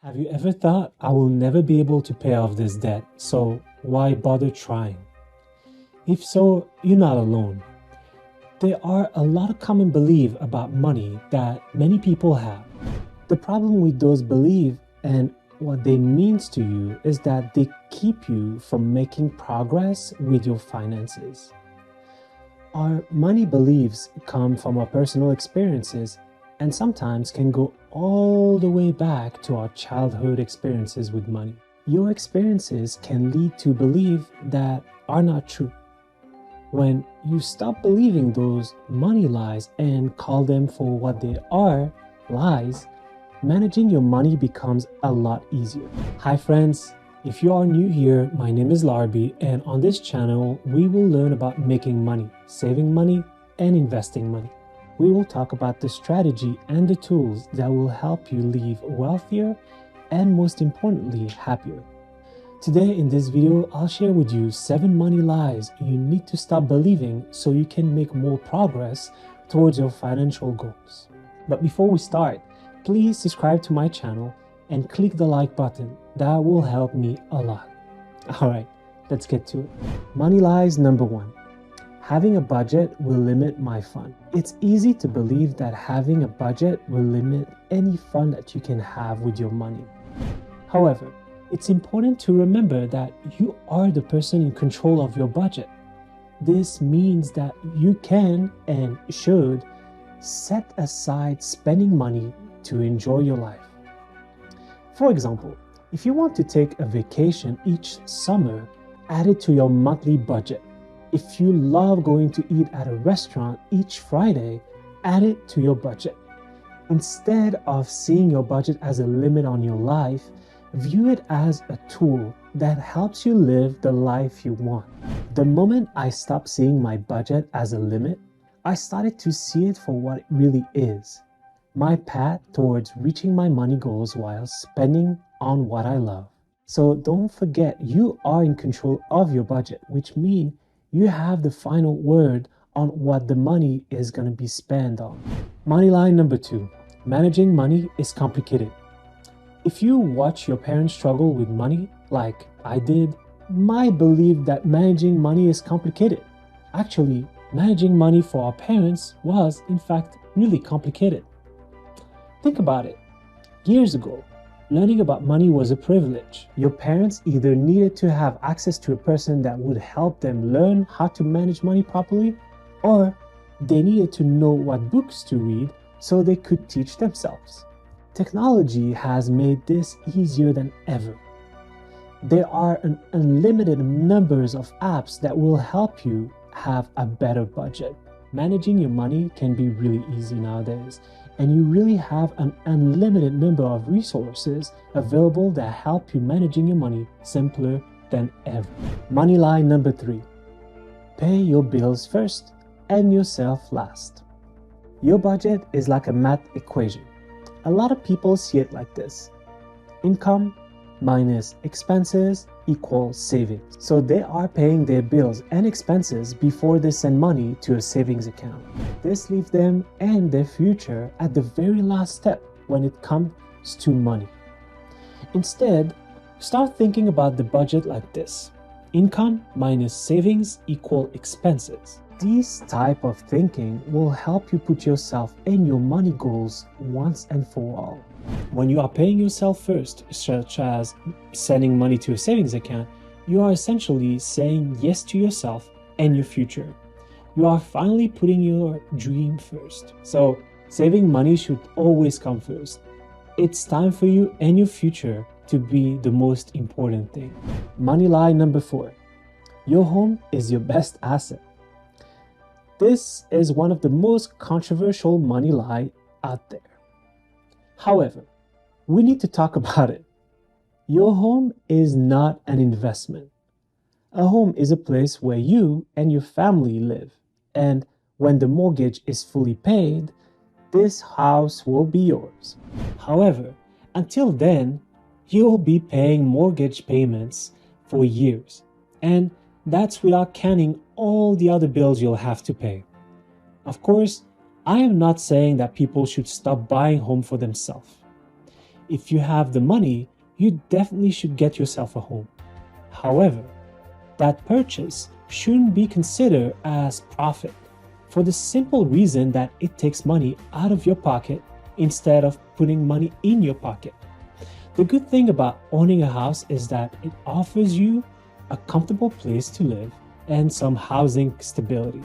Have you ever thought, I will never be able to pay off this debt, so why bother trying? If so, you're not alone. There are a lot of common beliefs about money that many people have. The problem with those beliefs and what they means to you is that they keep you from making progress with your finances. Our money beliefs come from our personal experiences and sometimes can go all the way back to our childhood experiences with money. Your experiences can lead to beliefs that are not true. When you stop believing those money lies and call them for what they are, lies, managing your money becomes a lot easier. Hi friends, if you are new here, my name is Larbi, and on this channel we will learn about making money, saving money, and investing money. We will talk about the strategy and the tools that will help you live wealthier and, most importantly, happier. Today in this video, I'll share with you 7 money lies you need to stop believing so you can make more progress towards your financial goals. But before we start, please subscribe to my channel and click the like button. That will help me a lot. Alright, let's get to it. Money lies number 1. Having a budget will limit my fun. It's easy to believe that having a budget will limit any fun that you can have with your money. However, it's important to remember that you are the person in control of your budget. This means that you can and should set aside spending money to enjoy your life. For example, if you want to take a vacation each summer, add it to your monthly budget. If you love going to eat at a restaurant each Friday, add it to your budget. Instead of seeing your budget as a limit on your life, view it as a tool that helps you live the life you want. The moment I stopped seeing my budget as a limit, I started to see it for what it really is. My path towards reaching my money goals while spending on what I love. So don't forget, you are in control of your budget, which means you have the final word on what the money is going to be spent on. Money line number 2. Managing money is complicated. If you watch your parents struggle with money, like I did, might believe that managing money is complicated. Actually, managing money for our parents was, in fact, really complicated. Think about it. Years ago, learning about money was a privilege. Your parents either needed to have access to a person that would help them learn how to manage money properly, or they needed to know what books to read so they could teach themselves. Technology has made this easier than ever. There are an unlimited numbers of apps that will help you have a better budget. Managing your money can be really easy nowadays, and you really have an unlimited number of resources available that help you managing your money simpler than ever. Money lie number 3. Pay your bills first and yourself last. Your budget is like a math equation. A lot of people see it like this. Income minus expenses equals savings. So they are paying their bills and expenses before they send money to a savings account. This leaves them and their future at the very last step when it comes to money. Instead, start thinking about the budget like this. Income minus savings equal expenses. This type of thinking will help you put yourself and your money goals once and for all. When you are paying yourself first, such as sending money to a savings account, you are essentially saying yes to yourself and your future. You are finally putting your dream first. So, saving money should always come first. It's time for you and your future to be the most important thing. Money lie number 4. Your home is your best asset. This is one of the most controversial money lie out there. However, we need to talk about it. Your home is not an investment. A home is a place where you and your family live, and when the mortgage is fully paid, this house will be yours. However, until then, you'll be paying mortgage payments for years, and that's without counting all the other bills you'll have to pay. Of course, I am not saying that people should stop buying home for themselves. If you have the money, you definitely should get yourself a home. However, that purchase shouldn't be considered as profit for the simple reason that it takes money out of your pocket instead of putting money in your pocket. The good thing about owning a house is that it offers you a comfortable place to live and some housing stability.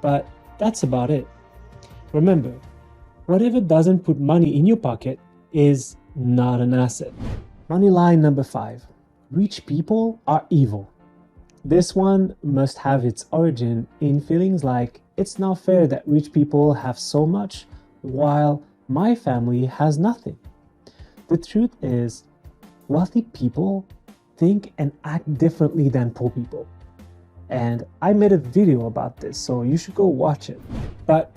But that's about it. Remember, whatever doesn't put money in your pocket is not an asset. Money line number 5. Rich people are evil. This one must have its origin in feelings like it's not fair that rich people have so much while my family has nothing. The truth is, wealthy people think and act differently than poor people. And I made a video about this, so you should go watch it. But,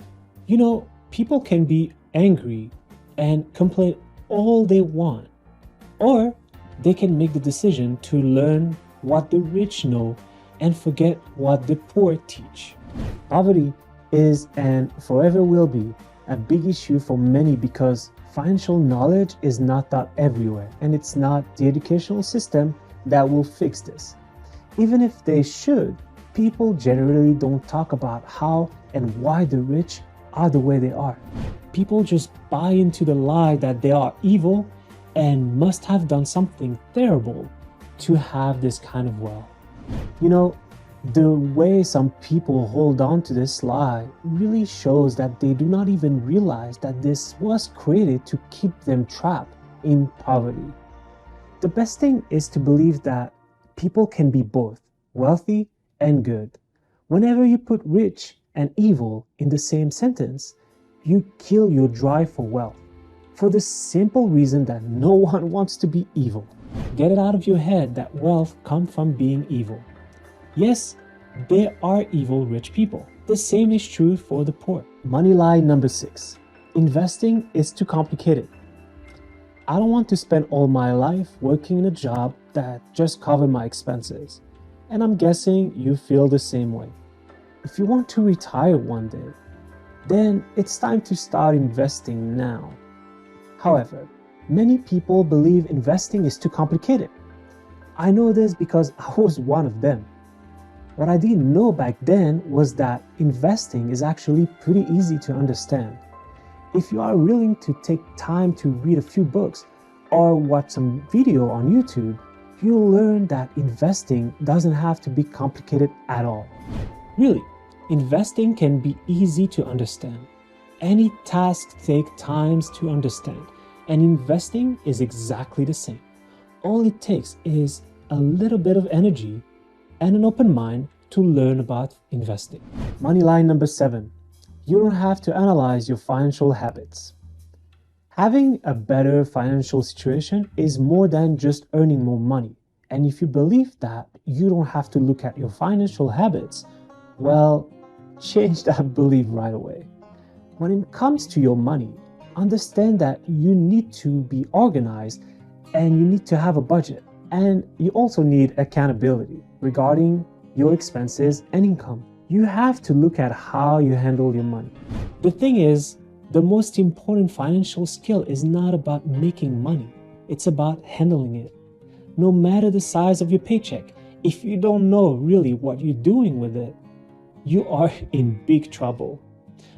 people can be angry and complain all they want, or they can make the decision to learn what the rich know and forget what the poor teach. Poverty is and forever will be a big issue for many because financial knowledge is not taught everywhere, and it's not the educational system that will fix this. Even if they should, people generally don't talk about how and why the rich are the way they are. People just buy into the lie that they are evil and must have done something terrible to have this kind of wealth. The way some people hold on to this lie really shows that they do not even realize that this was created to keep them trapped in poverty. The best thing is to believe that people can be both wealthy and good. Whenever you put rich and evil in the same sentence, you kill your drive for wealth, for the simple reason that no one wants to be evil. Get it out of your head that wealth comes from being evil. Yes, there are evil rich people. The same is true for the poor. Money lie number 6. Investing is too complicated. I don't want to spend all my life working in a job that just covers my expenses. And I'm guessing you feel the same way. If you want to retire one day, then it's time to start investing now. However, many people believe investing is too complicated. I know this because I was one of them. What I didn't know back then was that investing is actually pretty easy to understand. If you are willing to take time to read a few books or watch some video on YouTube, you'll learn that investing doesn't have to be complicated at all. Really, investing can be easy to understand. Any task takes time to understand, and investing is exactly the same. All it takes is a little bit of energy and an open mind to learn about investing. Money line number 7. You don't have to analyze your financial habits. Having a better financial situation is more than just earning more money. And if you believe that you don't have to look at your financial habits, well, change that belief right away. When it comes to your money, understand that you need to be organized and you need to have a budget. And you also need accountability regarding your expenses and income. You have to look at how you handle your money. The thing is, the most important financial skill is not about making money. It's about handling it. No matter the size of your paycheck, if you don't know really what you're doing with it, you are in big trouble.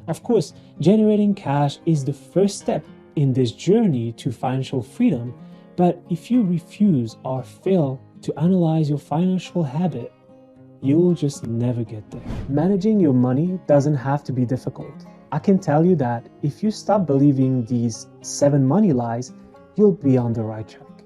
Of course, generating cash is the first step in this journey to financial freedom, but if you refuse or fail to analyze your financial habit, you'll just never get there. Managing your money doesn't have to be difficult. I can tell you that if you stop believing these 7 money lies, you'll be on the right track.